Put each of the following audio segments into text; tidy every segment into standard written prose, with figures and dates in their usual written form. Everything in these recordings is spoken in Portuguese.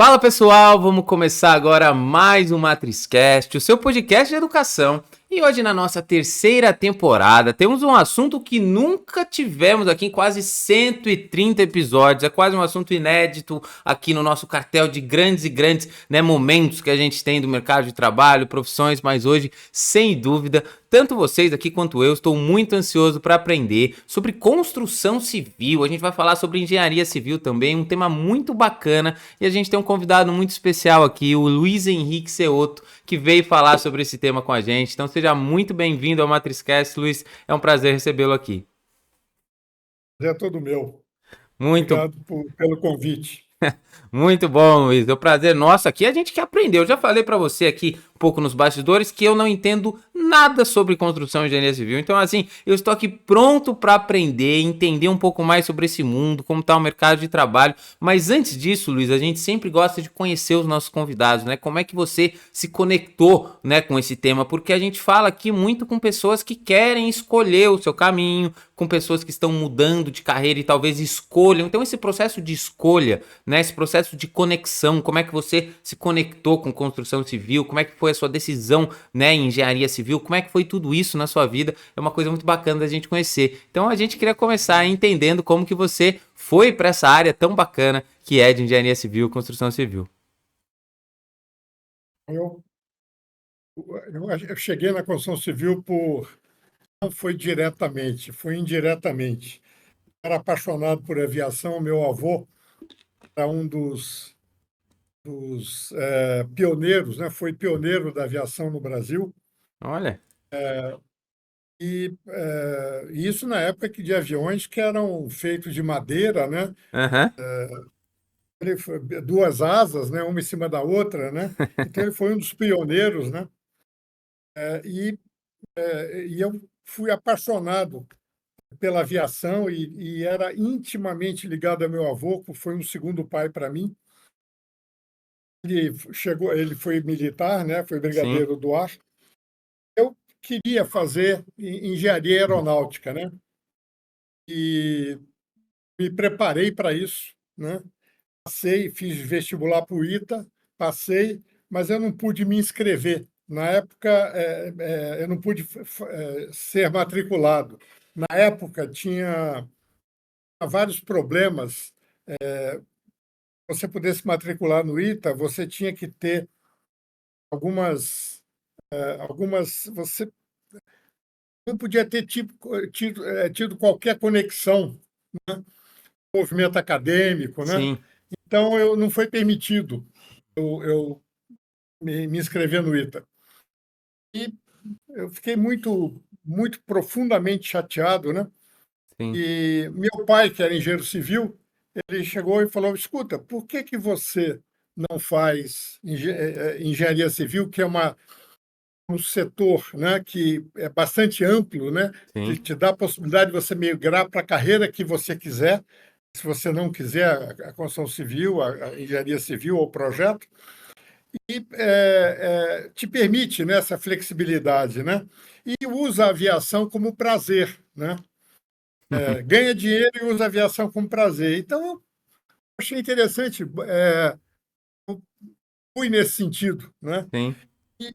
Fala pessoal, vamos começar agora mais um MatrizCast, o seu podcast de educação. E hoje na nossa terceira temporada temos um assunto que nunca tivemos aqui em quase 130 episódios. É quase um assunto inédito aqui no nosso cartel de grandes e grandes, momentos que a gente tem do mercado de trabalho, profissões, mas hoje, sem dúvida, tanto vocês aqui quanto eu, estou muito ansioso para aprender sobre construção civil. A gente vai falar sobre engenharia civil também, um tema muito bacana. E a gente tem um convidado muito especial aqui, o Luiz Henrique Ceotto, que veio falar sobre esse tema com a gente. Então seja muito bem-vindo ao MatrizCast, Luiz. É um prazer recebê-lo aqui. É todo meu. Muito Obrigado pelo convite. Muito bom, Luiz. É um prazer nosso aqui. A gente que aprendeu. Eu já falei para você aqui um pouco nos bastidores que eu não entendo nada sobre construção e engenharia civil. Então, assim, eu estou aqui pronto para aprender, entender um pouco mais sobre esse mundo, como está o mercado de trabalho. Mas antes disso, Luiz, a gente sempre gosta de conhecer os nossos convidados, né? Como é que você se conectou, com esse tema? Porque a gente fala aqui muito com pessoas que querem escolher o seu caminho, com pessoas que estão mudando de carreira e talvez escolham. Então, esse processo de escolha, esse processo de conexão, como é que você se conectou com construção civil, como é que foi a sua decisão, em engenharia civil, como é que foi tudo isso na sua vida, é uma coisa muito bacana da gente conhecer. Então a gente queria começar entendendo como que você foi para essa área tão bacana que é de engenharia civil, construção civil. Eu, eu cheguei na construção civil não foi diretamente, foi indiretamente. Era apaixonado por aviação. Meu avô era um dos pioneiros, né? Foi pioneiro da aviação no Brasil. Olha. E isso na época de aviões que eram feitos de madeira, né? Aham. Duas asas, né? Uma em cima da outra, né? Então ele foi um dos pioneiros, né? E e eu fui apaixonado pela aviação e era intimamente ligado ao meu avô, que foi um segundo pai para mim. Ele foi militar, né? Foi Sim. brigadeiro do ar. Eu queria fazer engenharia aeronáutica, né? E me preparei para isso, né? Passei, fiz vestibular para o ITA, passei, mas eu não pude me inscrever. Na época, eu não pude ser matriculado. Na época, tinha vários problemas. Você pudesse matricular no ITA, você tinha que ter você não podia ter tido qualquer conexão com o movimento acadêmico, né? Sim. Então, eu não foi permitido eu me inscrever no ITA. E eu fiquei muito profundamente chateado, né? Sim. E meu pai, que era engenheiro civil, ele chegou e falou: escuta, por que você não faz engenharia civil, que é um setor, né, que é bastante amplo, né, que Sim. te dá a possibilidade de você migrar para a carreira que você quiser, se você não quiser a construção civil, a engenharia civil ou projeto, e te permite, né, essa flexibilidade, né? E usa a aviação como prazer, né? Ganha dinheiro e usa a aviação como prazer. Então, eu achei interessante, fui nesse sentido, né? Sim. E,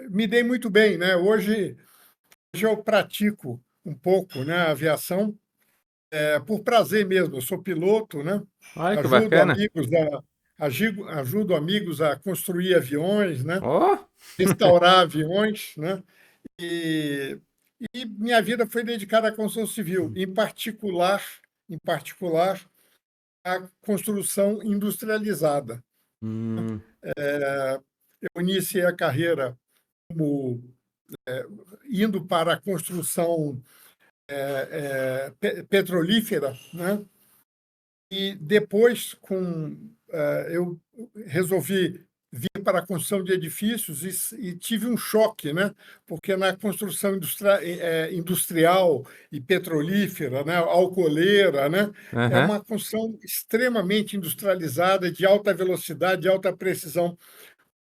me dei muito bem, né? Hoje eu pratico um pouco, né, a aviação, por prazer mesmo. Eu sou piloto, né? Olha que Ajudo bacana. amigos ajudo amigos a construir aviões, né? Oh. Restaurar aviões, né? E, e minha vida foi dedicada à construção civil, em particular, à construção industrializada. Hum. Eu iniciei a carreira como indo para a construção petrolífera, né? E depois eu resolvi vir para a construção de edifícios e tive um choque, né? Porque na construção industrial e petrolífera, né? Alcooleira, né? É Aham. uma construção extremamente industrializada, de alta velocidade, de alta precisão.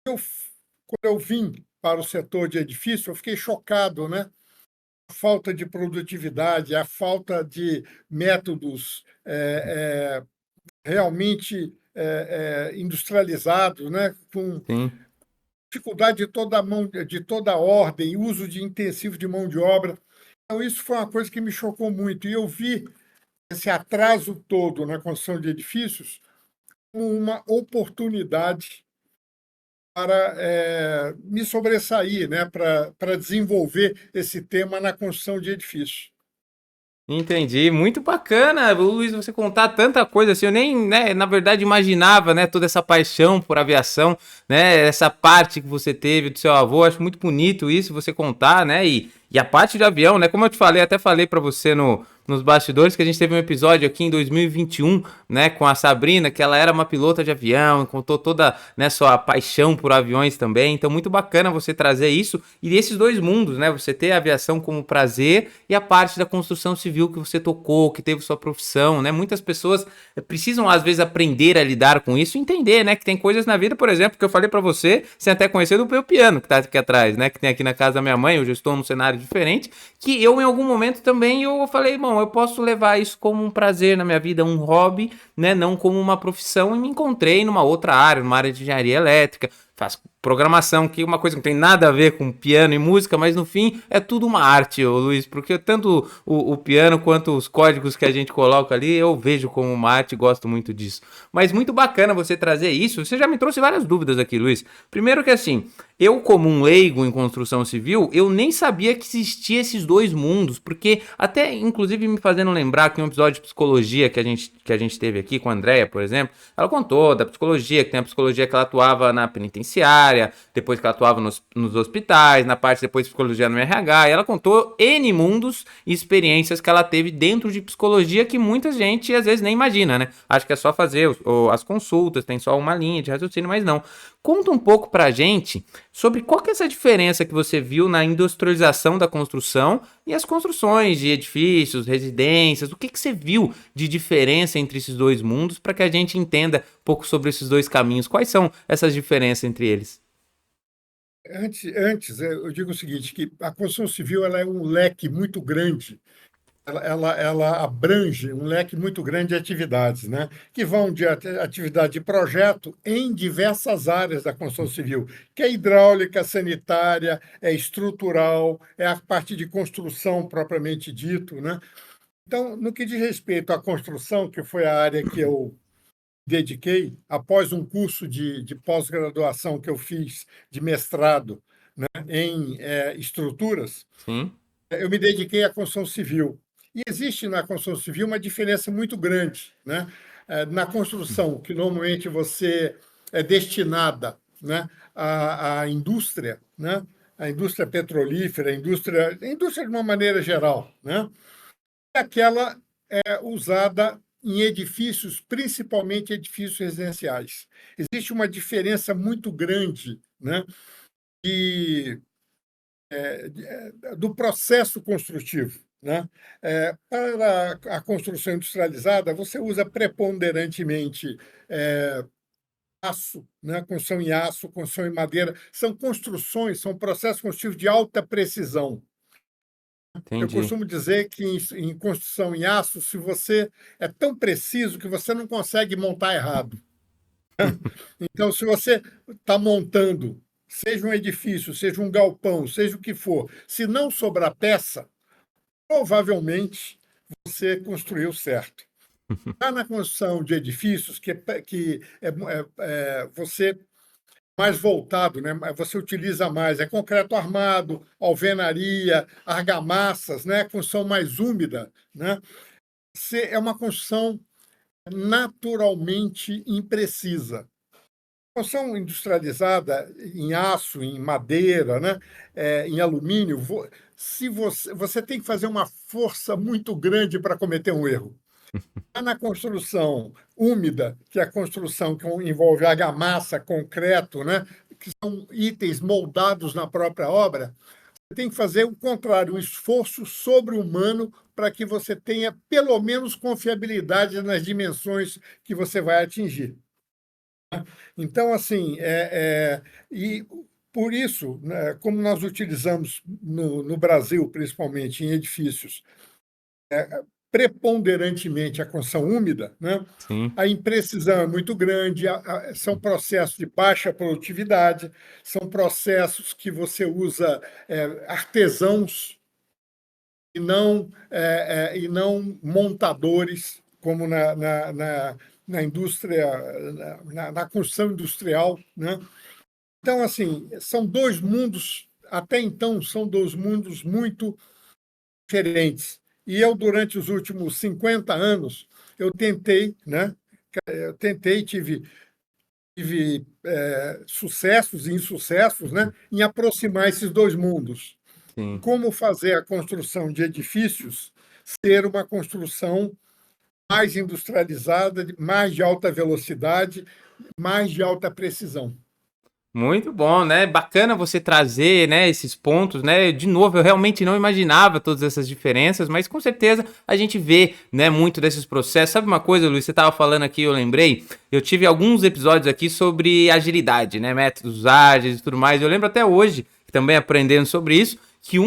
Quando eu vim para o setor de edifício, eu fiquei chocado, né? A falta de produtividade, a falta de métodos realmente industrializados, né? Com Sim. dificuldade de toda ordem, uso de intensivo de mão de obra. Então, isso foi uma coisa que me chocou muito. E eu vi esse atraso todo na construção de edifícios como uma oportunidade para me sobressair, né? Para desenvolver esse tema na construção de edifícios. Entendi, muito bacana, Luiz, você contar tanta coisa assim, eu nem, né, na verdade imaginava, né, toda essa paixão por aviação, né, essa parte que você teve do seu avô, acho muito bonito isso, você contar, né, e a parte de avião, né, como eu te falei, até falei pra você nos bastidores que a gente teve um episódio aqui em 2021, né, com a Sabrina, que ela era uma pilota de avião, contou toda, né, sua paixão por aviões também, então muito bacana você trazer isso, e esses dois mundos, né, você ter a aviação como prazer e a parte da construção civil que você tocou, que teve sua profissão, né, muitas pessoas precisam às vezes aprender a lidar com isso e entender, né, que tem coisas na vida, por exemplo, que eu falei pra você, sem até conhecer do meu piano que tá aqui atrás, né, que tem aqui na casa da minha mãe, hoje eu estou num cenário diferente, que eu em algum momento também eu falei, bom, eu posso levar isso como um prazer na minha vida, um hobby, né, não como uma profissão, e me encontrei numa outra área, numa área de engenharia elétrica, faço programação, que é uma coisa que não tem nada a ver com piano e música, mas no fim é tudo uma arte, ô Luiz, porque tanto o piano quanto os códigos que a gente coloca ali, eu vejo como uma arte e gosto muito disso. Mas muito bacana você trazer isso, você já me trouxe várias dúvidas aqui, Luiz. Primeiro que assim, eu como um leigo em construção civil, eu nem sabia que existia esses dois mundos, porque até inclusive me fazendo lembrar que um episódio de psicologia que a gente teve aqui com a Andrea, por exemplo, ela contou da psicologia, que tem a psicologia que ela atuava na penitenciária, depois que ela atuava nos hospitais, na parte depois de psicologia no RH, e ela contou N mundos e experiências que ela teve dentro de psicologia que muita gente às vezes nem imagina, né? Acho que é só fazer as consultas, tem só uma linha de raciocínio, mas não. Conta um pouco pra gente sobre qual que é essa diferença que você viu na industrialização da construção e as construções de edifícios, residências, o que que você viu de diferença entre esses dois mundos para que a gente entenda um pouco sobre esses dois caminhos, quais são essas diferenças entre eles? Antes, eu digo o seguinte, que a construção civil ela é um leque muito grande. Ela abrange um leque muito grande de atividades, né? Que vão de atividade de projeto em diversas áreas da construção civil, que é hidráulica, sanitária, é estrutural, é a parte de construção propriamente dito, né? Então, no que diz respeito à construção, que foi a área que eu dediquei, após um curso de pós-graduação que eu fiz de mestrado, né, em estruturas, Sim, eu me dediquei à construção civil. E existe na construção civil uma diferença muito grande, né? Na construção, que normalmente você é destinada, né, à indústria, né? A indústria petrolífera, a indústria de uma maneira geral, né? É aquela usada em edifícios, principalmente edifícios residenciais. Existe uma diferença muito grande, né, de do processo construtivo, né? Para a construção industrializada, você usa preponderantemente aço, né? Construção em aço, construção em madeira. São construções, são processos construtivos de alta precisão. Eu entendi. costumo dizer que em construção em aço, se você é tão preciso que você não consegue montar errado. Então, se você está montando, seja um edifício, seja um galpão, seja o que for, se não sobrar peça, provavelmente você construiu certo. Já na construção de edifícios, você mais voltado, né? Você utiliza mais, é concreto armado, alvenaria, argamassas, né? Construção mais úmida, né? É uma construção naturalmente imprecisa. Construção industrializada em aço, em madeira, né? Em alumínio, se você tem que fazer uma força muito grande para cometer um erro. Na construção úmida, que é a construção que envolve argamassa, concreto, né? Que são itens moldados na própria obra, você tem que fazer o contrário, um esforço sobre-humano para que você tenha pelo menos confiabilidade nas dimensões que você vai atingir. Então, assim, e por isso, né, como nós utilizamos no Brasil, principalmente em edifícios, preponderantemente a construção úmida, né? Sim. A imprecisão é muito grande, são processos de baixa produtividade, são processos que você usa artesãos e não montadores, como na indústria, na construção industrial, né? Então, assim, são dois mundos, até então, são dois mundos muito diferentes. E eu, durante os últimos 50 anos, eu tentei, né? Tive sucessos e insucessos, né, em aproximar esses dois mundos. Sim. Como fazer a construção de edifícios ser uma construção mais industrializada, mais de alta velocidade, mais de alta precisão. Muito bom, né? Bacana você trazer, né, esses pontos, né? De novo, eu realmente não imaginava todas essas diferenças, mas com certeza a gente vê, né, muito desses processos. Sabe uma coisa, Luiz? Você estava falando aqui, eu lembrei. Eu tive alguns episódios aqui sobre agilidade, né? Métodos ágeis e tudo mais. Eu lembro até hoje, também aprendendo sobre isso, que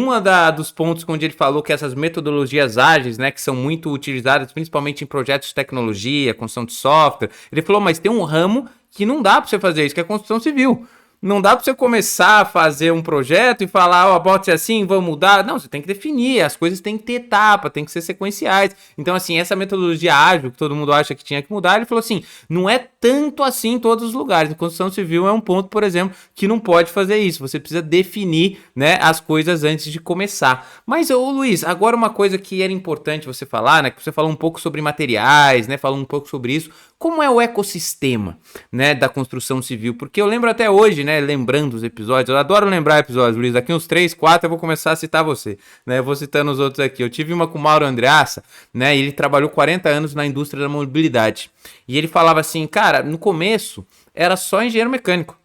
dos pontos onde ele falou que essas metodologias ágeis, né, que são muito utilizadas principalmente em projetos de tecnologia, construção de software, ele falou, mas tem um ramo que não dá para você fazer isso, que é a construção civil. Não dá para você começar a fazer um projeto e falar, ó, pode ser assim, vamos mudar. Não, você tem que definir, as coisas têm que ter etapa, tem que ser sequenciais. Então, assim, essa metodologia ágil que todo mundo acha que tinha que mudar, ele falou assim, não é tanto assim em todos os lugares. A construção civil é um ponto, por exemplo, que não pode fazer isso. Você precisa definir, né, as coisas antes de começar. Mas, ô Luiz, agora uma coisa que era importante você falar, né, que você falou um pouco sobre materiais, né, falou um pouco sobre isso. Como é o ecossistema, né, da construção civil? Porque eu lembro até hoje, né, lembrando os episódios, eu adoro lembrar episódios, Luiz, daqui uns 3, 4 eu vou começar a citar você, né, eu vou citando os outros aqui. Eu tive uma com o Mauro Andreassa, né, ele trabalhou 40 anos na indústria da mobilidade, e ele falava assim, cara, no começo era só engenheiro mecânico,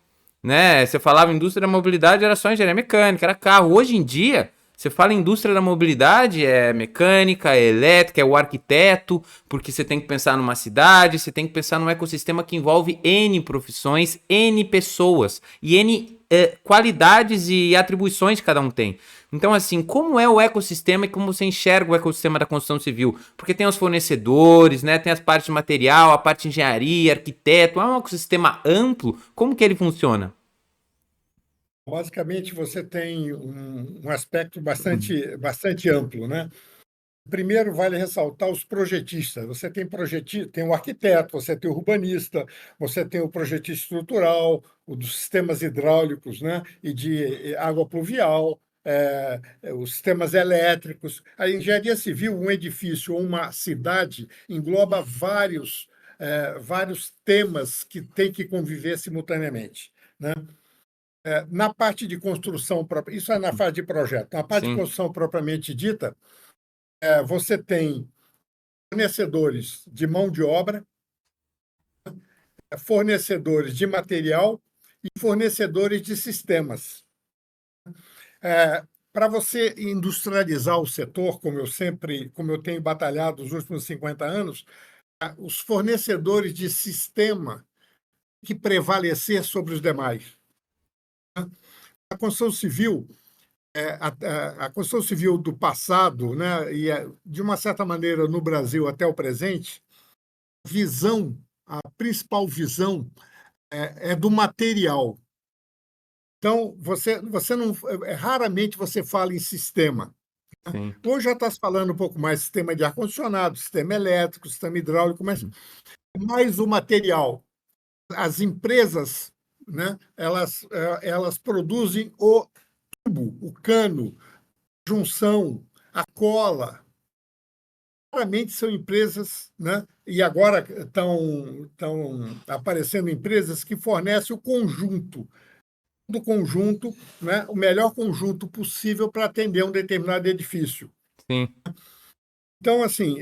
né, você falava indústria da mobilidade, era só engenharia mecânica, era carro. Hoje em dia, você fala indústria da mobilidade, é mecânica, é elétrica, é o arquiteto, porque você tem que pensar numa cidade, você tem que pensar num ecossistema que envolve N profissões, N pessoas e N qualidades e atribuições que cada um tem. Então, assim, como é o ecossistema e como você enxerga o ecossistema da construção civil? Porque tem os fornecedores, né? Tem as partes de material, a parte de engenharia, arquiteto, é um ecossistema amplo. Como que ele funciona? Basicamente, você tem um aspecto bastante amplo, né? Primeiro, vale ressaltar os projetistas. Você tem projetista, tem o arquiteto, você tem o urbanista, você tem o projetista estrutural, o dos sistemas hidráulicos, né, e de água pluvial, os sistemas elétricos. A engenharia civil, um edifício ou uma cidade, engloba vários temas que têm que conviver simultaneamente, né? Na parte de construção própria, isso é na fase de projeto. Na parte de Sim, construção propriamente dita, você tem fornecedores de mão de obra, fornecedores de material e fornecedores de sistemas. Para você industrializar o setor, como eu tenho batalhado nos últimos 50 anos, os fornecedores de sistema têm que prevalecer sobre os demais. A construção civil, a construção civil do passado, né, e de uma certa maneira no Brasil até o presente, a principal visão é do material. Então, você não, raramente você fala em sistema. sim, Hoje já está se falando um pouco mais sistema de ar-condicionado, sistema elétrico, sistema hidráulico, mas mais o material. As empresas, né, elas produzem o tubo, o cano, a junção, a cola. Claramente são empresas, né, e agora estão aparecendo empresas que fornecem o conjunto do conjunto, né, o melhor conjunto possível para atender um determinado edifício. sim, Então, assim,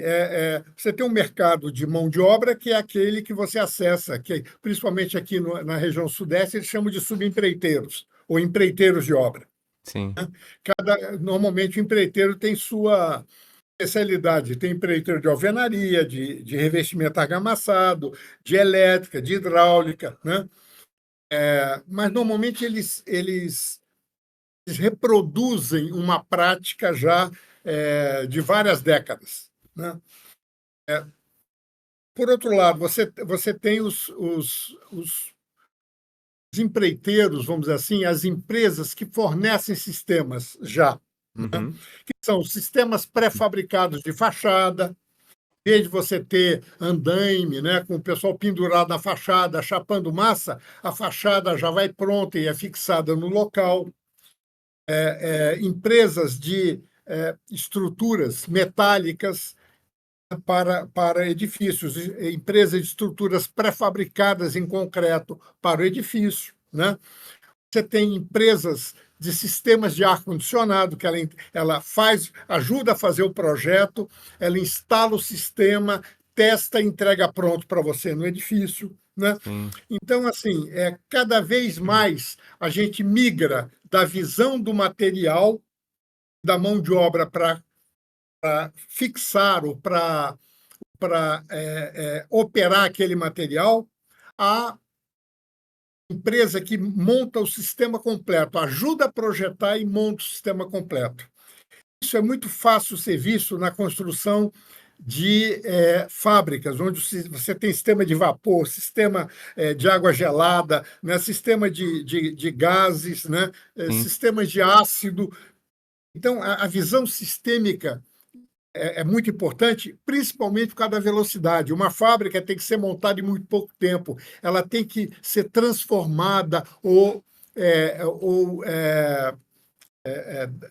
você tem um mercado de mão de obra que é aquele que você acessa, que principalmente aqui na região sudeste, eles chamam de subempreiteiros, ou empreiteiros de obra. sim, Normalmente, o empreiteiro tem sua especialidade, tem empreiteiro de alvenaria, de revestimento argamassado, de elétrica, de hidráulica, né? Mas, normalmente, eles reproduzem uma prática já de várias décadas. né? Por outro lado, você tem os empreiteiros, vamos dizer assim, as empresas que fornecem sistemas já, né? Uhum. Que são sistemas pré-fabricados de fachada. Em vez de você ter andaime, né, com o pessoal pendurado na fachada, chapando massa, a fachada já vai pronta e é fixada no local. Empresas de estruturas metálicas para edifícios, empresas de estruturas pré-fabricadas em concreto para o edifício, né? Você tem empresas de sistemas de ar-condicionado, que ela faz, ajuda a fazer o projeto, ela instala o sistema, testa e entrega pronto para você no edifício, né? Sim. Então, assim, cada vez mais a gente migra da visão do material, da mão de obra para fixar ou para operar aquele material, a empresa que monta o sistema completo, ajuda a projetar e monta o sistema completo. Isso é muito fácil ser visto na construção de fábricas, onde você tem sistema de vapor, sistema de água gelada, né, sistema de gases, né, Sim. sistemas de ácido. Então, a visão sistêmica é muito importante, principalmente por causa da velocidade. Uma fábrica tem que ser montada em muito pouco tempo, ela tem que ser transformada ou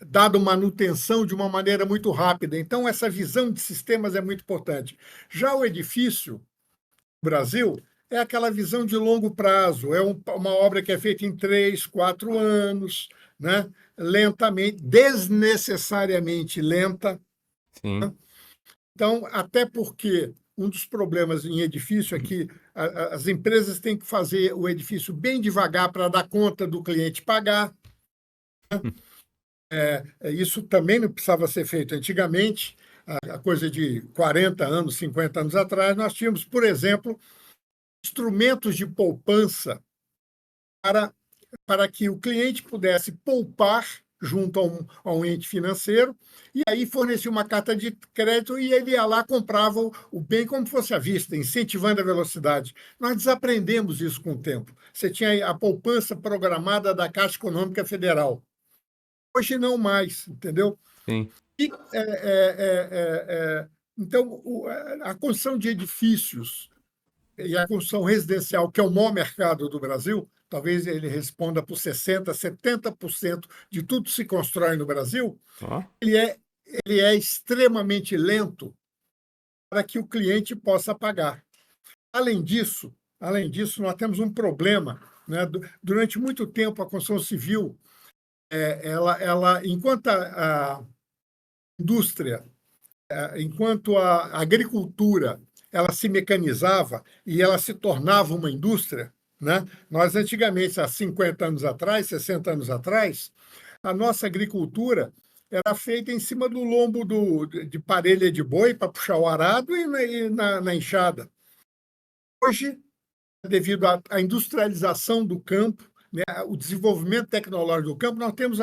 dado manutenção de uma maneira muito rápida. Então, essa visão de sistemas é muito importante. Já o edifício, no Brasil, é aquela visão de longo prazo, uma obra que é feita em 3, 4 anos, né? Lentamente, desnecessariamente lenta. Sim. Então, até porque um dos problemas em edifício é que as empresas têm que fazer o edifício bem devagar para dar conta do cliente pagar. Isso também não precisava ser feito antigamente, a coisa de 40 anos, 50 anos atrás, nós tínhamos, por exemplo, instrumentos de poupança para, para que o cliente pudesse poupar junto a um ente financeiro, e aí fornecia uma carta de crédito e ele ia lá, comprava o bem como fosse à vista, incentivando a velocidade. Nós desaprendemos isso com o tempo. Você tinha a poupança programada da Caixa Econômica Federal. Hoje não mais, entendeu? Sim. E, então, a construção de edifícios e a construção residencial, que é o maior mercado do Brasil, talvez ele responda por 60%, 70% de tudo que se constrói no Brasil, Ó. ele é extremamente lento para que o cliente possa pagar. Além disso, nós temos um problema, né? Durante muito tempo, a construção civil, enquanto a indústria, enquanto a agricultura ela se mecanizava e ela se tornava uma indústria, né? Nós antigamente, há 50 anos atrás, 60 anos atrás, a nossa agricultura era feita em cima do lombo de parelha de boi para puxar o arado e na enxada. Hoje, devido à industrialização do campo, né, o desenvolvimento tecnológico do campo, nós temos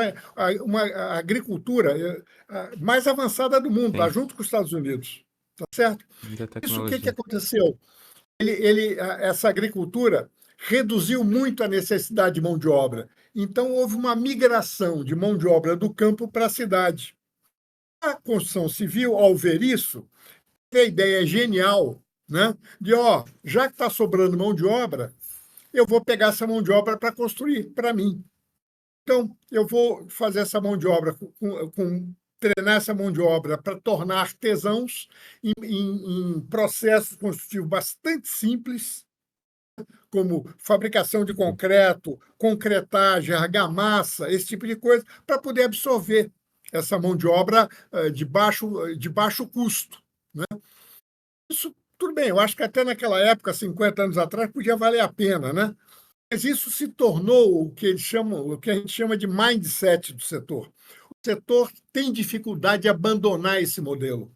uma agricultura mais avançada do mundo, lá Sim. junto com os Estados Unidos. Tá certo? Muita Isso, o que tecnologia. aconteceu? Essa agricultura reduziu muito a necessidade de mão de obra. Então, houve uma migração de mão de obra do campo para a cidade. A construção civil, ao ver isso, teve a ideia genial, né, de, já que está sobrando mão de obra, eu vou pegar essa mão de obra para construir para mim. Então, eu vou fazer essa mão de obra, treinar essa mão de obra para tornar artesãos em processos construtivos bastante simples, como fabricação de concreto, concretagem, argamassa, esse tipo de coisa, para poder absorver essa mão de obra de baixo custo. Né? Isso, tudo bem, eu acho que até naquela época, 50 anos atrás, podia valer a pena, né? Mas isso se tornou o que a gente chama de mindset do setor. O setor tem dificuldade de abandonar esse modelo.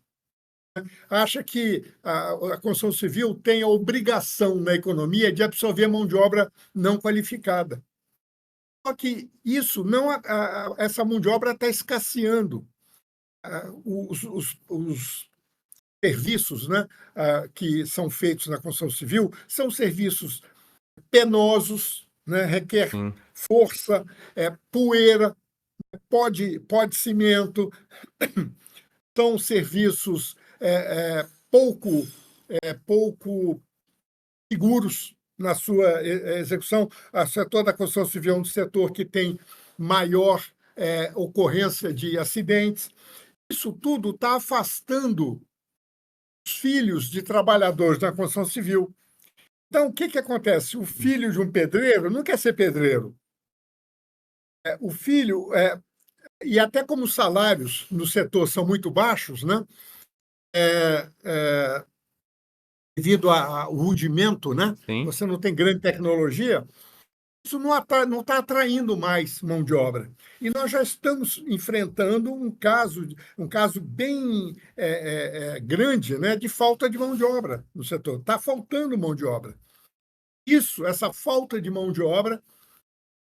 Acha que a construção civil tem a obrigação na economia de absorver mão de obra não qualificada. Só que isso não, essa mão de obra está escasseando. Os serviços, né, que são feitos na construção civil são serviços penosos, né, requer Sim. força, poeira, pó de cimento, são serviços pouco seguros na sua execução. O setor da construção civil é um setor que tem maior ocorrência de acidentes. Isso tudo está afastando os filhos de trabalhadores da construção civil. Então, o que acontece? O filho de um pedreiro não quer ser pedreiro. O filho, e até como os salários no setor são muito baixos, né? Devido ao rudimento, né? Sim. Você não tem grande tecnologia, isso não está atraindo mais mão de obra. E nós já estamos enfrentando um caso bem grande, né, de falta de mão de obra no setor. Está faltando mão de obra. Essa falta de mão de obra,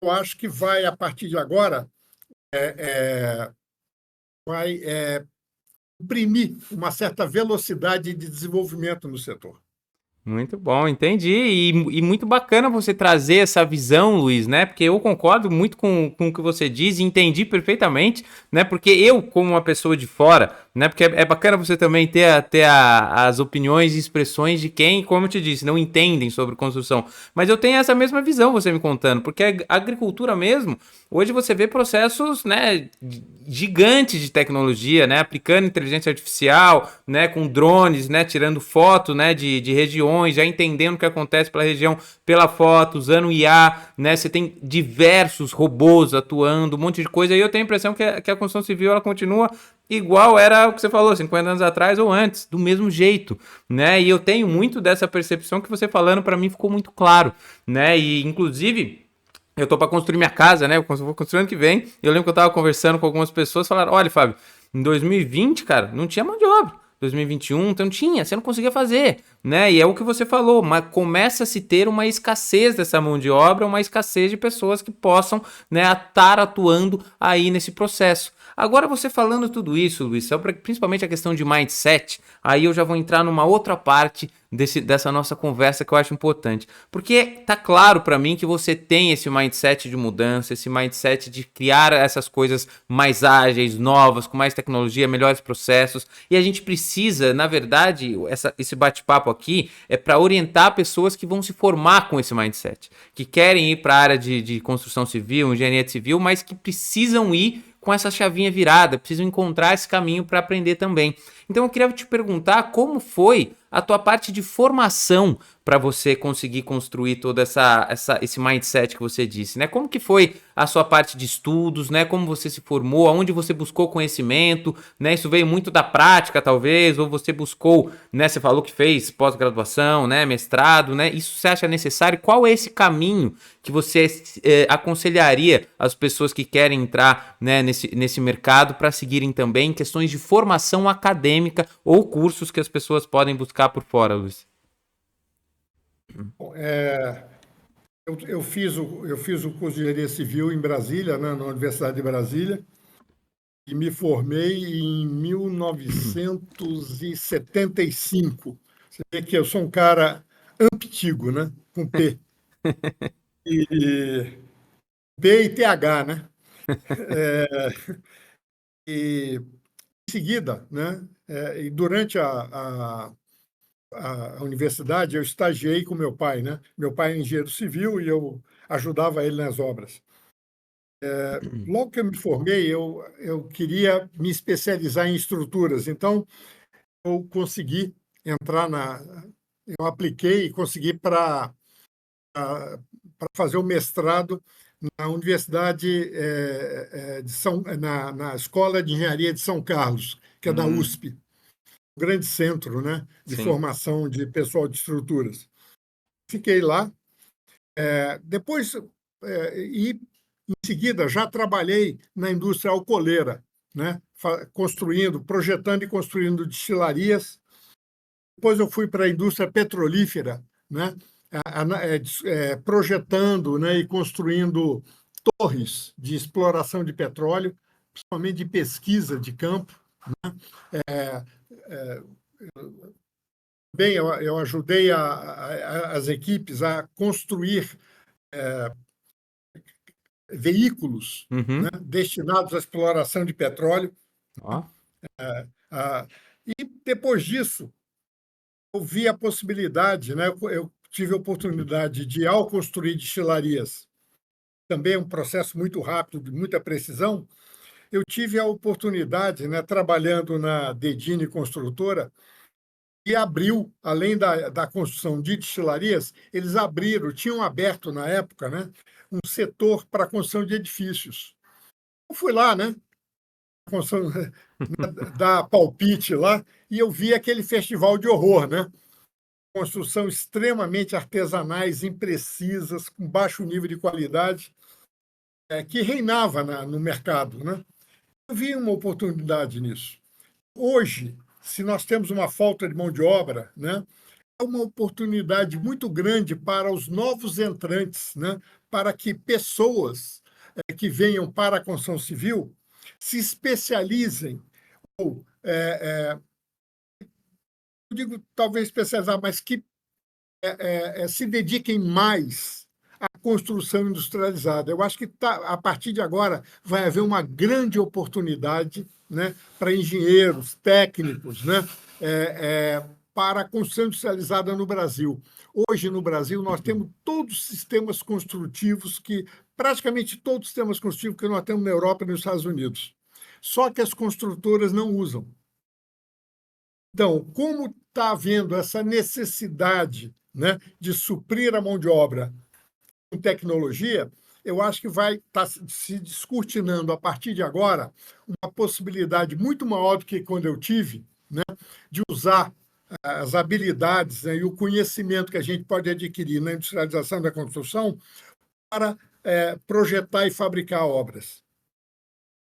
eu acho que vai, a partir de agora, vai imprimir uma certa velocidade de desenvolvimento no setor. Muito bom, entendi. E muito bacana você trazer essa visão, Luiz, né? Porque eu concordo muito com o que você diz e entendi perfeitamente, né? Porque eu, como uma pessoa de fora, né? Porque é bacana você também ter as opiniões e expressões de quem, como eu te disse, não entendem sobre construção. Mas eu tenho essa mesma visão, você me contando, porque a agricultura mesmo, hoje você vê processos, né, gigantes de tecnologia, né? Aplicando inteligência artificial, né? Com drones, né? Tirando foto, né? De regiões, já entendendo o que acontece pela região pela foto, usando IA, né? Você tem diversos robôs atuando, um monte de coisa. E eu tenho a impressão que a construção civil ela continua igual era o que você falou, 50 anos atrás ou antes, do mesmo jeito, né? E eu tenho muito dessa percepção que você falando para mim ficou muito claro, né? E inclusive eu tô para construir minha casa, né? Eu vou construir ano que vem. Eu lembro que eu tava conversando com algumas pessoas, falaram: "Olha, Fábio, em 2020, cara, não tinha mão de obra. 2021, então tinha, você não conseguia fazer, né? E é o que você falou, mas começa a se ter uma escassez dessa mão de obra, uma escassez de pessoas que possam, né, estar atuando aí nesse processo. Agora você falando tudo isso, Luiz, principalmente a questão de mindset, aí eu já vou entrar numa outra parte dessa nossa conversa que eu acho importante. Porque tá claro para mim que você tem esse mindset de mudança, esse mindset de criar essas coisas mais ágeis, novas, com mais tecnologia, melhores processos. E a gente precisa, na verdade, esse bate-papo aqui é para orientar pessoas que vão se formar com esse mindset, que querem ir para a área de construção civil, engenharia civil, mas que precisam ir com essa chavinha virada, precisam encontrar esse caminho para aprender também. Então eu queria te perguntar como foi a tua parte de formação para você conseguir construir todo esse mindset que você disse, né? Como que foi a sua parte de estudos, né? Como você se formou, aonde você buscou conhecimento, né? Isso veio muito da prática, talvez, ou você buscou, né? Você falou que fez pós-graduação, né? Mestrado, né? Isso você acha necessário? Qual é esse caminho que você aconselharia as pessoas que querem entrar, né, nesse mercado para seguirem também questões de formação acadêmica ou cursos que as pessoas podem buscar por fora, Luiz? Eu fiz o curso de engenharia civil em Brasília, né, na Universidade de Brasília, e me formei em 1975. Você vê que eu sou um cara antigo, né, com P. E P e TH, né? E em seguida, né, e durante a universidade, eu estagiei com meu pai, né? Meu pai é engenheiro civil e eu ajudava ele nas obras. Logo que eu me formei, eu queria me especializar em estruturas, então eu consegui entrar eu apliquei e consegui para fazer o mestrado na Universidade na Escola de Engenharia de São Carlos, que é da USP, um grande centro, né, de Sim. formação de pessoal de estruturas. Fiquei lá. Depois, e em seguida, já trabalhei na indústria alcooleira, né? Projetando e construindo destilarias. Depois eu fui para a indústria petrolífera, né? Projetando, né, e construindo torres de exploração de petróleo, principalmente de pesquisa de campo. bem, eu ajudei as equipes a construir veículos, né, Uhum. destinados à exploração de petróleo. Ó. Ah, e depois disso, eu vi a possibilidade, né, eu tive a oportunidade de, ao construir destilarias, também é um processo muito rápido, de muita precisão, eu tive a oportunidade, né, trabalhando na Dedini Construtora, e abriu, além da construção de destilarias, eles abriram, tinham aberto na época, né, um setor para a construção de edifícios. Eu fui lá, né, construção, dar palpite lá, e eu vi aquele festival de horror, né? Construção extremamente artesanais, imprecisas, com baixo nível de qualidade, que reinava no mercado, né? Eu vi uma oportunidade nisso. Hoje, se nós temos uma falta de mão de obra, né, é uma oportunidade muito grande para os novos entrantes, né, para que pessoas que venham para a construção civil se especializem, ou, eu digo talvez especializar, mas que se dediquem mais à construção industrializada. Eu acho que a partir de agora vai haver uma grande oportunidade, né, para engenheiros, técnicos, né, para a construção industrializada no Brasil. Hoje, no Brasil, nós temos todos os sistemas construtivos praticamente todos os sistemas construtivos que nós temos na Europa e nos Estados Unidos. Só que as construtoras não usam. Então, como está havendo essa necessidade, né, de suprir a mão de obra com tecnologia, eu acho que vai estar se descortinando a partir de agora uma possibilidade muito maior do que quando eu tive, né, de usar as habilidades, né, e o conhecimento que a gente pode adquirir na industrialização da construção para projetar e fabricar obras.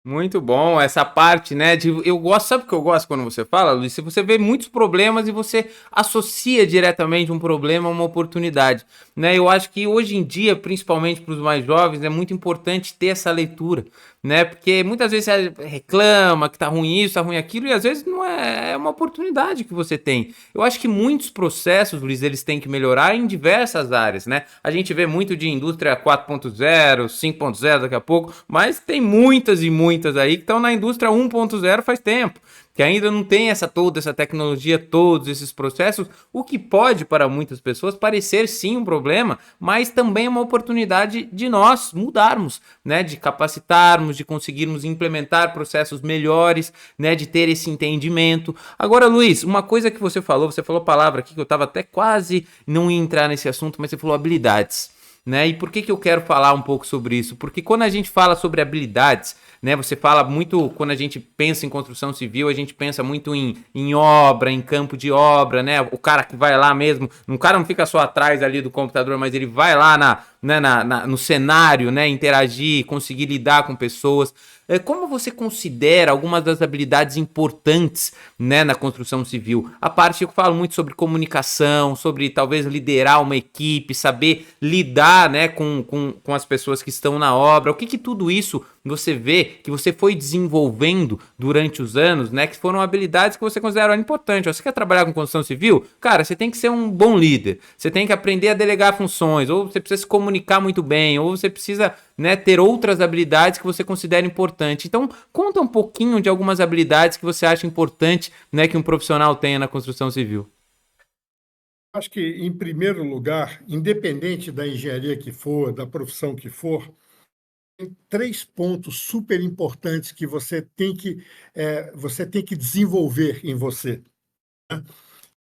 Muito bom, essa parte, né? Eu gosto, sabe o que eu gosto quando você fala, Luiz? Se você vê muitos problemas e você associa diretamente um problema a uma oportunidade, né? Eu acho que hoje em dia, principalmente para os mais jovens, é muito importante ter essa leitura, né? Porque muitas vezes você reclama que tá ruim isso, tá ruim aquilo, e às vezes não é uma oportunidade que você tem. Eu acho que muitos processos, Luiz, eles têm que melhorar em diversas áreas, né? A gente vê muito de indústria 4.0, 5.0 daqui a pouco, mas tem muitas e muitas aí que estão na indústria 1.0 faz tempo, que ainda não tem toda essa tecnologia, todos esses processos, o que pode para muitas pessoas parecer sim um problema, mas também é uma oportunidade de nós mudarmos, né, de capacitarmos, de conseguirmos implementar processos melhores, né, de ter esse entendimento. Agora, Luiz, uma coisa que você falou palavra aqui que eu estava até quase não ia entrar nesse assunto, mas você falou habilidades. Né? E por que eu quero falar um pouco sobre isso? Porque quando a gente fala sobre habilidades, né, você fala muito, quando a gente pensa em construção civil, a gente pensa muito em obra, em campo de obra, né? O cara que vai lá mesmo, o cara não fica só atrás ali do computador, mas ele vai lá no cenário, né, interagir, conseguir lidar com pessoas. Como você considera algumas das habilidades importantes, né, na construção civil? A parte que eu falo muito sobre comunicação, sobre talvez liderar uma equipe, saber lidar, né, com as pessoas que estão na obra. O que tudo isso você vê que você foi desenvolvendo durante os anos, né, que foram habilidades que você considera importantes? Você quer trabalhar com construção civil? Cara, você tem que ser um bom líder. Você tem que aprender a delegar funções, ou você precisa se comunicar muito bem, ou você precisa, né, ter outras habilidades que você considera importante. Então, conta um pouquinho de algumas habilidades que você acha importante, né, que um profissional tenha na construção civil. Acho que, em primeiro lugar, independente da engenharia que for, da profissão que for, tem três pontos super importantes que você tem que desenvolver em você, né?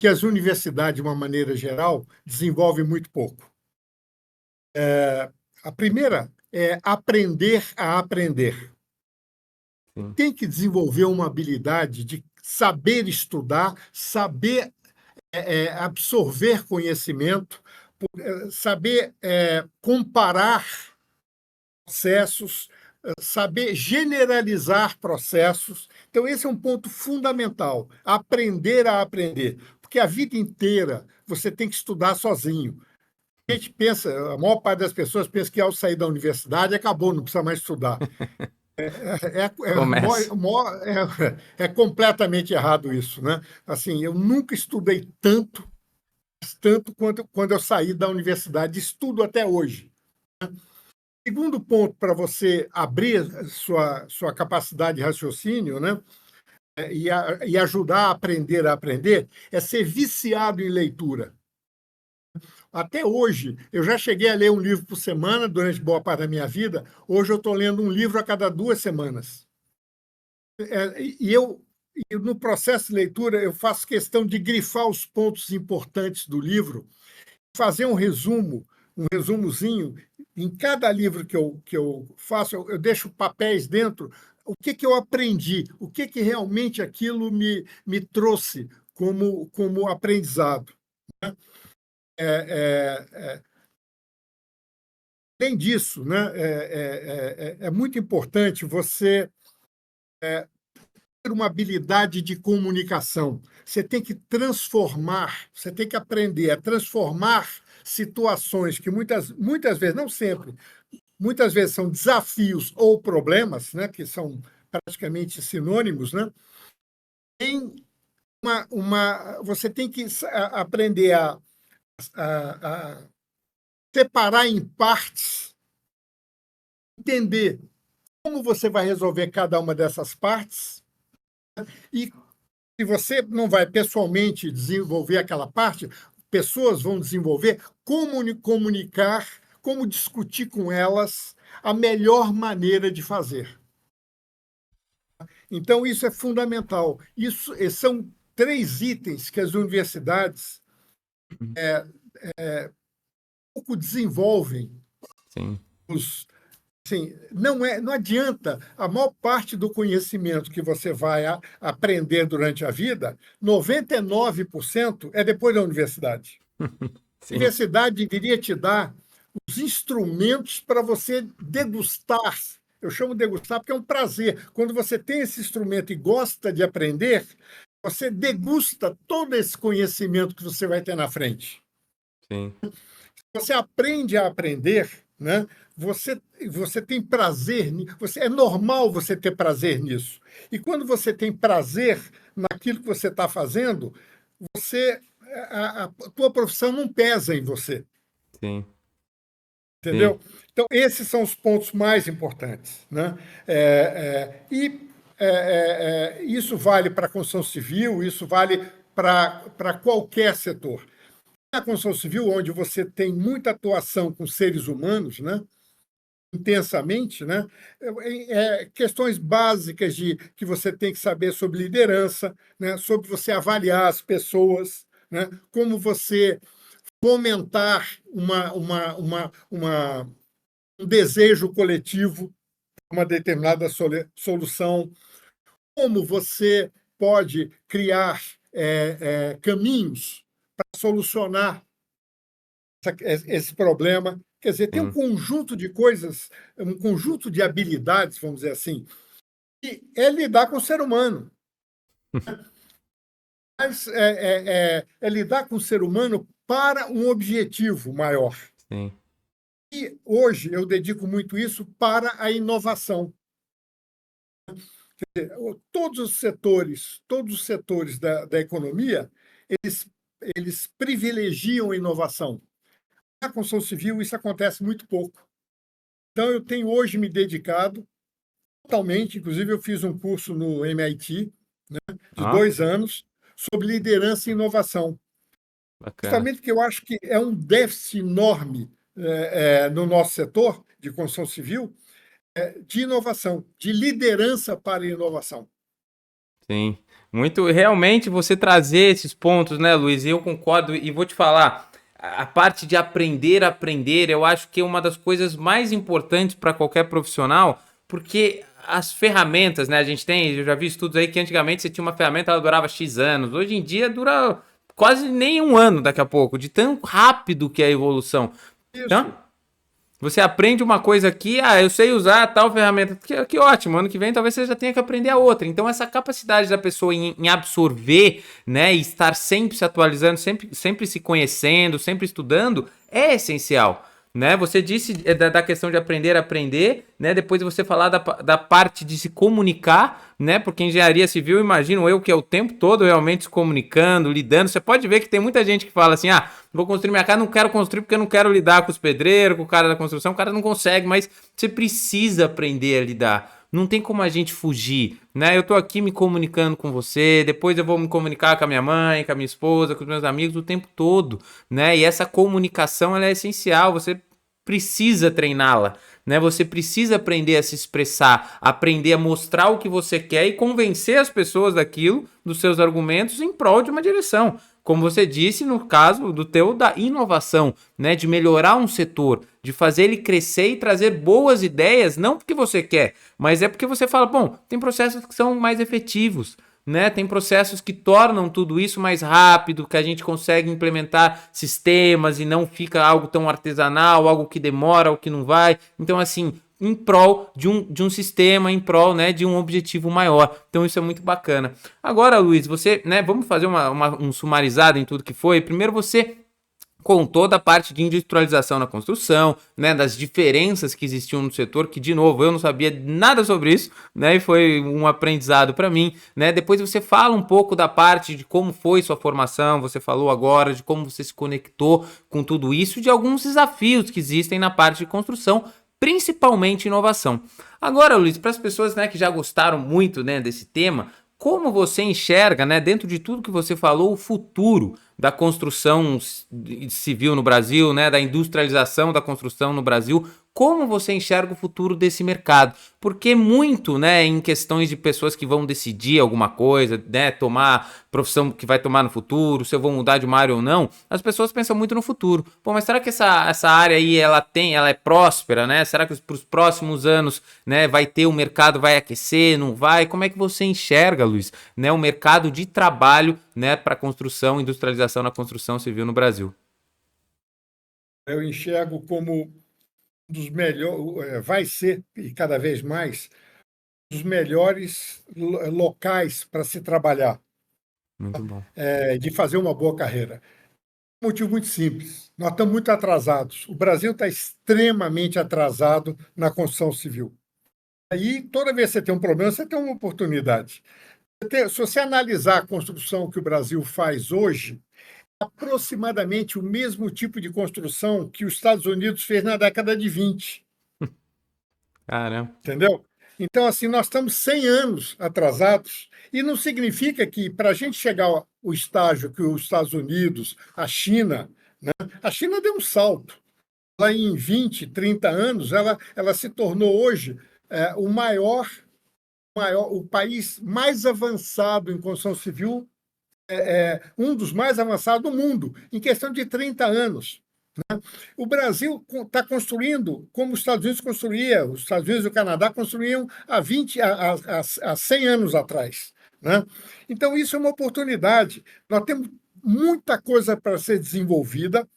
Que as universidades, de uma maneira geral, desenvolvem muito pouco. A primeira é aprender a aprender. Sim. Tem que desenvolver uma habilidade de saber estudar, saber absorver conhecimento, saber comparar processos, saber generalizar processos. Então, esse é um ponto fundamental, aprender a aprender, porque a vida inteira você tem que estudar sozinho. A gente pensa, a maior parte das pessoas pensa que ao sair da universidade acabou, não precisa mais estudar. Começa. É completamente errado isso, né? Assim, eu nunca estudei tanto quando eu saí da universidade, estudo até hoje. Segundo ponto para você abrir sua capacidade de raciocínio, né? E ajudar a aprender, é ser viciado em leitura. Até hoje, eu já cheguei a ler um livro por semana durante boa parte da minha vida. Hoje eu estou lendo um livro a cada 2 semanas. E no processo de leitura, eu faço questão de grifar os pontos importantes do livro, fazer um resumozinho. Em cada livro que eu faço, eu deixo papéis dentro. O que eu aprendi? O que realmente aquilo me trouxe como aprendizado? É, é, é, Além disso, né, é muito importante você ter uma habilidade de comunicação. Você tem que transformar, você tem que aprender a transformar situações que muitas vezes, não sempre, muitas vezes são desafios ou problemas, né, que são praticamente sinônimos, né, em você tem que aprender a separar em partes, entender como você vai resolver cada uma dessas partes e se você não vai pessoalmente desenvolver aquela parte, pessoas vão desenvolver como comunicar, como discutir com elas a melhor maneira de fazer. Então, isso é fundamental. São 3 itens que as universidades pouco desenvolvem. Sim. Assim, não adianta, a maior parte do conhecimento que você vai aprender durante a vida, 99% é depois da universidade. A Sim. universidade deveria te dar os instrumentos para você degustar. Eu chamo de degustar porque é um prazer. Quando você tem esse instrumento e gosta de aprender, você degusta todo esse conhecimento que você vai ter na frente. Sim. Você aprende a aprender, né? Você tem prazer, é normal você ter prazer nisso. E quando você tem prazer naquilo que você está fazendo, a tua profissão não pesa em você, Sim. Sim. entendeu? Então, esses são os pontos mais importantes, né? Isso vale para a construção civil, isso vale para qualquer setor. Na construção civil, onde você tem muita atuação com seres humanos, né? Intensamente, né? Questões básicas que você tem que saber sobre liderança, né? Sobre você avaliar as pessoas, né? Como você fomentar um desejo coletivo, uma determinada solução, como você pode criar caminhos para solucionar esse problema. Quer dizer, tem um Sim. conjunto de coisas, um conjunto de habilidades, vamos dizer assim, que é lidar com o ser humano. Mas é lidar com o ser humano para um objetivo maior. Sim. E hoje eu dedico muito isso para a inovação. Todos os setores da economia, eles privilegiam a inovação. Na construção civil, isso acontece muito pouco. Então, eu tenho hoje me dedicado totalmente, inclusive eu fiz um curso no MIT, né, de Ó, 2 anos, sobre liderança e inovação. bacana. Justamente porque eu acho que é um déficit enorme no nosso setor de construção civil, de inovação, de liderança para a inovação. Sim. Muito, realmente você trazer esses pontos, né, Luiz? E eu concordo e vou te falar, a parte de aprender a aprender, eu acho que é uma das coisas mais importantes para qualquer profissional, porque as ferramentas, né, a gente tem, eu já vi estudos aí que antigamente você tinha uma ferramenta, ela durava X anos, hoje em dia dura quase nem um ano daqui a pouco, de tão rápido que é a evolução. Então, Isso. você aprende uma coisa aqui, eu sei usar tal ferramenta, que ótimo, ano que vem talvez você já tenha que aprender a outra. Então essa capacidade da pessoa em absorver, né, e estar sempre se atualizando, sempre se conhecendo, sempre estudando, é essencial, né? Você disse da questão de aprender a aprender, né? Depois você falar da parte de se comunicar, né? Porque engenharia civil, imagino eu, que é o tempo todo realmente se comunicando, lidando. Você pode ver que tem muita gente que fala assim, ah, vou construir minha casa, não quero construir porque eu não quero lidar com os pedreiros, com o cara da construção, o cara não consegue, mas você precisa aprender a lidar. Não tem como a gente fugir, né? Eu tô aqui me comunicando com você, depois eu vou me comunicar com a minha mãe, com a minha esposa, com os meus amigos o tempo todo, né? E essa comunicação ela é essencial, você precisa treiná-la, né? Você precisa aprender a se expressar, aprender a mostrar o que você quer e convencer as pessoas daquilo, dos seus argumentos em prol de uma direção. Como você disse no caso do teu da inovação, né, de melhorar um setor, de fazer ele crescer e trazer boas ideias, não porque você quer, mas é porque você fala, bom, tem processos que são mais efetivos, né? Tem processos que tornam tudo isso mais rápido, que a gente consegue implementar sistemas e não fica algo tão artesanal, algo que demora, algo que não vai. Então, assim, em prol de um sistema, em prol, né, de um objetivo maior. Então, isso é muito bacana. Agora, Luiz, você, né, vamos fazer um sumarizado em tudo que foi. Primeiro, você com toda a parte de industrialização na construção, né, das diferenças que existiam no setor, que de novo eu não sabia nada sobre isso, né, e foi um aprendizado para mim, né. Depois você fala um pouco da parte de como foi sua formação, você falou agora de como você se conectou com tudo isso, de alguns desafios que existem na parte de construção, principalmente inovação. Agora, Luiz, para as pessoas, né, que já gostaram muito, né, desse tema, como você enxerga, né, dentro de tudo que você falou, o futuro da construção civil no Brasil, né, da industrialização da construção no Brasil? Como você enxerga o futuro desse mercado? Porque muito, né, em questões de pessoas que vão decidir alguma coisa, né, tomar profissão que vai tomar no futuro, se eu vou mudar de uma área ou não, as pessoas pensam muito no futuro. Pô, mas será que essa área aí ela é próspera, né? Será que para os próximos anos, né, vai ter o mercado, vai aquecer, não vai? Como é que você enxerga, Luiz, né, o mercado de trabalho, né, para construção, industrialização na construção civil no Brasil? Eu enxergo como um dos melhores, vai ser, e cada vez mais, um dos melhores locais para se trabalhar, Muito bom. de fazer uma boa carreira. Um motivo muito simples. Nós estamos muito atrasados. O Brasil está extremamente atrasado na construção civil. Aí, toda vez que você tem um problema, você tem uma oportunidade. Se você analisar a construção que o Brasil faz hoje, aproximadamente o mesmo tipo de construção que os Estados Unidos fez na década de 20, Caramba. entendeu? Então, assim, nós estamos 100 anos atrasados, e não significa que, para a gente chegar ao estágio que os Estados Unidos, a China, né? A China deu um salto. Lá em 20, 30 anos, ela se tornou hoje o país mais avançado em construção civil, um dos mais avançados do mundo, em questão de 30 anos. O Brasil está construindo como os Estados Unidos construía, os Estados Unidos e o Canadá construíam há 20, há 100 anos atrás, né? Então, isso é uma oportunidade. Nós temos muita coisa para ser desenvolvida,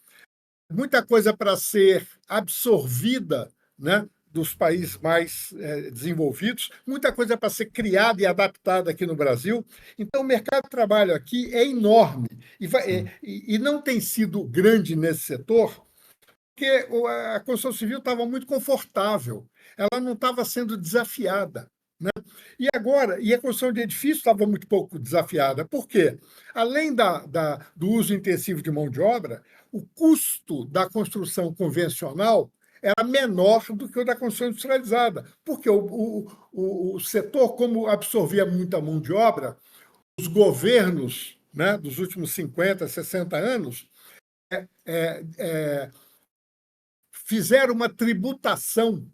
muita coisa para ser absorvida, né, dos países mais desenvolvidos, muita coisa para ser criada e adaptada aqui no Brasil. Então, o mercado de trabalho aqui é enorme e não tem sido grande nesse setor, porque a construção civil estava muito confortável, ela não estava sendo desafiada, né? E a construção de edifícios estava muito pouco desafiada. Por quê? Além do uso intensivo de mão de obra, o custo da construção convencional era menor do que o da construção industrializada, porque o setor, como absorvia muita mão de obra, os governos, né, dos últimos 50, 60 anos é, é, fizeram uma tributação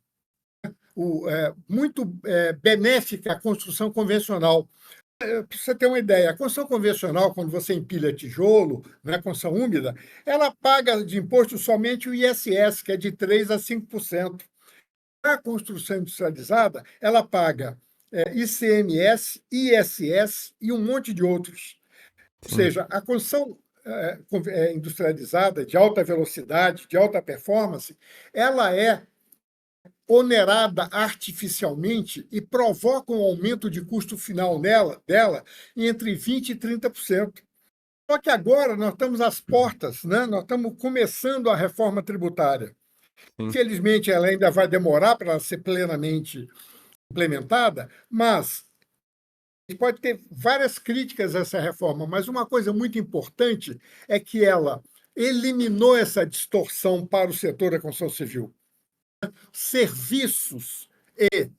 muito benéfica à construção convencional. Para você ter uma ideia, a construção convencional, quando você empilha tijolo, né, construção úmida, ela paga de imposto somente o ISS, que é de 3% a 5%. A construção industrializada, ela paga ICMS, ISS e um monte de outros. Ou Sim. seja, a construção industrializada, de alta velocidade, de alta performance, ela é onerada artificialmente e provoca um aumento de custo final dela entre 20% e 30%. Só que agora nós estamos às portas, né? Nós estamos começando a reforma tributária. Sim. Infelizmente, ela ainda vai demorar para ser plenamente implementada, mas a gente pode ter várias críticas a essa reforma, mas uma coisa muito importante é que ela eliminou essa distorção para o setor da construção civil. Serviços e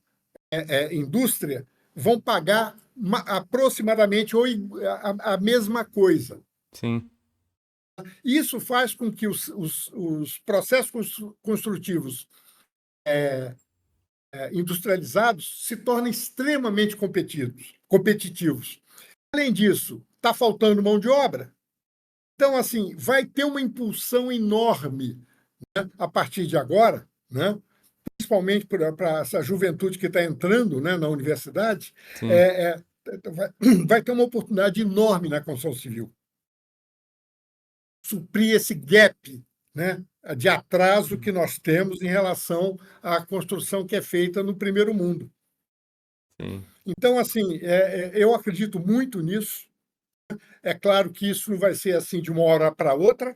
indústria vão pagar aproximadamente a mesma coisa. Sim. Isso faz com que os processos construtivos industrializados se tornem extremamente competitivos. Além disso, está faltando mão de obra. Então, assim, vai ter uma impulsão enorme, né, a partir de agora, né, principalmente para essa juventude que está entrando, né, na universidade, Sim. é, é, vai ter uma oportunidade enorme na construção civil. Suprir esse gap, né, de atraso que nós temos em relação à construção que é feita no primeiro mundo. Sim. Então, assim, eu acredito muito nisso. É claro que isso não vai ser assim de uma hora para outra,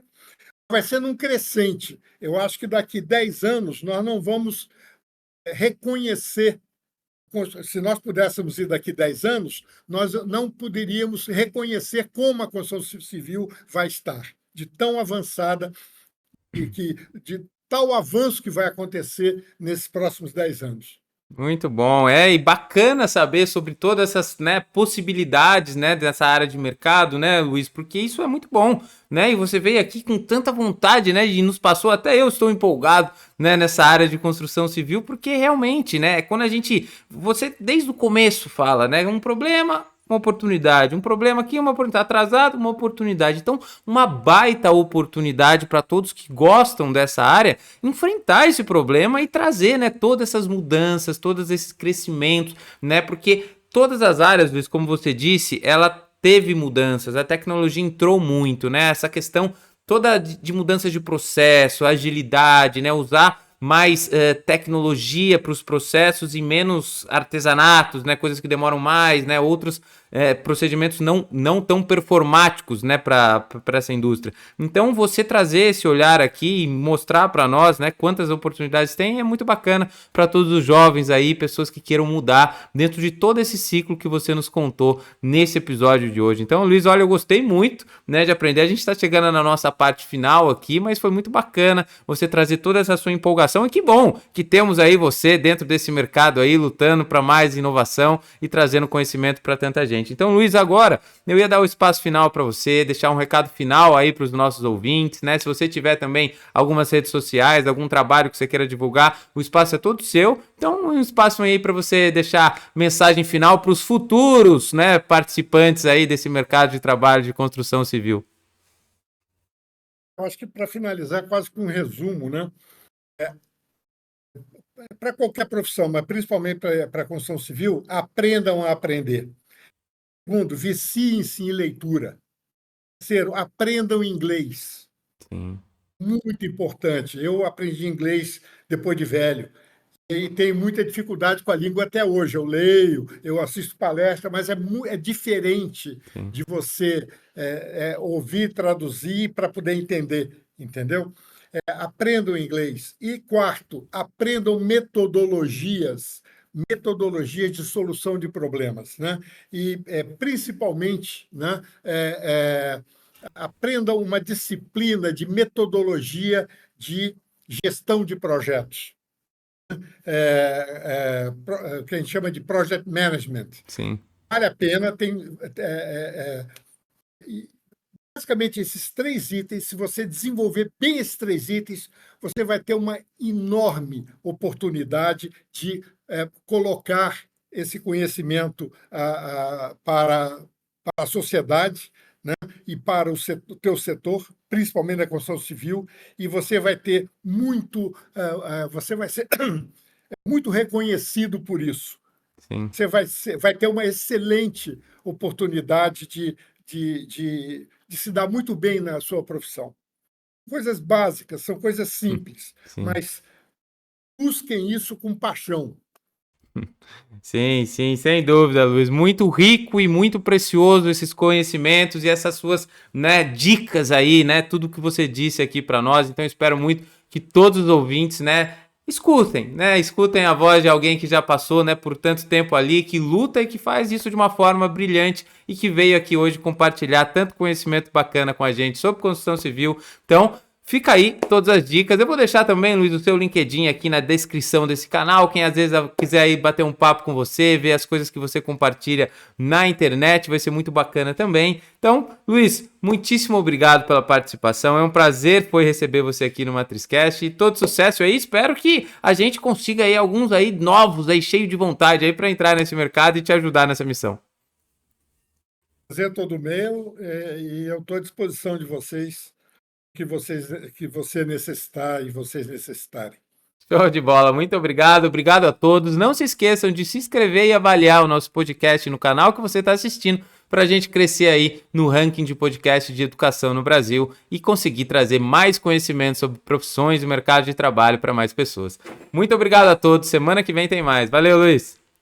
vai ser num crescente. Eu acho que daqui 10 anos nós não vamos reconhecer. Se nós pudéssemos ir daqui 10 anos, nós não poderíamos reconhecer como a construção civil vai estar, de tão avançada e de tal avanço que vai acontecer nesses próximos 10 anos. Muito bom, e bacana saber sobre todas essas, né, possibilidades, né, dessa área de mercado, né, Luiz, porque isso é muito bom, né, e você veio aqui com tanta vontade, né, e nos passou, até eu estou empolgado, né, nessa área de construção civil, porque realmente, né, quando você desde o começo fala, né, um problema, uma oportunidade, um problema aqui, uma oportunidade, atrasado, uma oportunidade. Então, uma baita oportunidade para todos que gostam dessa área enfrentar esse problema e trazer, né, todas essas mudanças, todos esses crescimentos, né, porque todas as áreas, Luiz, como você disse, ela teve mudanças, a tecnologia entrou muito, né, essa questão toda de mudanças de processo, agilidade, né, usar mais tecnologia para os processos e menos artesanatos, né, coisas que demoram mais, né, outros procedimentos não tão performáticos, né, para essa indústria. Então, você trazer esse olhar aqui e mostrar para nós, né, quantas oportunidades tem é muito bacana para todos os jovens aí, pessoas que queiram mudar dentro de todo esse ciclo que você nos contou nesse episódio de hoje. Então, Luiz, olha, eu gostei muito, né, de aprender. A gente está chegando na nossa parte final aqui, mas foi muito bacana você trazer toda essa sua empolgação e que bom que temos aí você dentro desse mercado aí lutando para mais inovação e trazendo conhecimento para tanta gente. Então, Luiz, agora eu ia dar o espaço final para você, deixar um recado final aí para os nossos ouvintes, né? Se você tiver também algumas redes sociais, algum trabalho que você queira divulgar, o espaço é todo seu. Então, um espaço aí para você deixar mensagem final para os futuros, né, participantes aí desse mercado de trabalho de construção civil. Eu acho que, para finalizar, quase que um resumo, né? Para qualquer profissão, mas principalmente para a construção civil, aprendam a aprender. Segundo, viciem-se em leitura. Terceiro, aprendam inglês. Sim. Muito importante. Eu aprendi inglês depois de velho e tenho muita dificuldade com a língua até hoje. Eu leio, eu assisto palestra, mas é diferente Sim. de você ouvir, traduzir para poder entender, entendeu? Aprendam inglês. E quarto, aprendam metodologias de solução de problemas, né? E principalmente, né, aprendam uma disciplina de metodologia de gestão de projetos, que a gente chama de project management. Sim. Vale a pena, tem basicamente esses 3 itens. Se você desenvolver bem esses 3 itens, você vai ter uma enorme oportunidade de colocar esse conhecimento para a sociedade, né, e para o teu setor, principalmente na construção civil, e você vai ter você vai ser muito reconhecido por isso. Sim. Você vai ter uma excelente oportunidade de se dar muito bem na sua profissão. Coisas básicas, são coisas simples, Sim. mas busquem isso com paixão. Sim, sim, sem dúvida, Luiz. Muito rico e muito precioso esses conhecimentos e essas suas, né, dicas aí, né? Tudo que você disse aqui para nós. Então, eu espero muito que todos os ouvintes, né, escutem, né? Escutem a voz de alguém que já passou, né, por tanto tempo ali, que luta e que faz isso de uma forma brilhante e que veio aqui hoje compartilhar tanto conhecimento bacana com a gente sobre construção civil. Então, fica aí todas as dicas. Eu vou deixar também, Luiz, o seu LinkedIn aqui na descrição desse canal. Quem às vezes quiser aí bater um papo com você, ver as coisas que você compartilha na internet, vai ser muito bacana também. Então, Luiz, muitíssimo obrigado pela participação. É um prazer foi receber você aqui no MatrizCast e todo sucesso aí. Espero que a gente consiga aí alguns aí novos aí, cheio de vontade aí para entrar nesse mercado e te ajudar nessa missão. Prazer é todo meu, e eu estou à disposição de vocês, que você necessitar e vocês necessitarem. Show de bola, muito obrigado, obrigado a todos. Não se esqueçam de se inscrever e avaliar o nosso podcast no canal que você está assistindo para a gente crescer aí no ranking de podcast de educação no Brasil e conseguir trazer mais conhecimento sobre profissões e mercado de trabalho para mais pessoas. Muito obrigado a todos, semana que vem tem mais. Valeu, Luiz!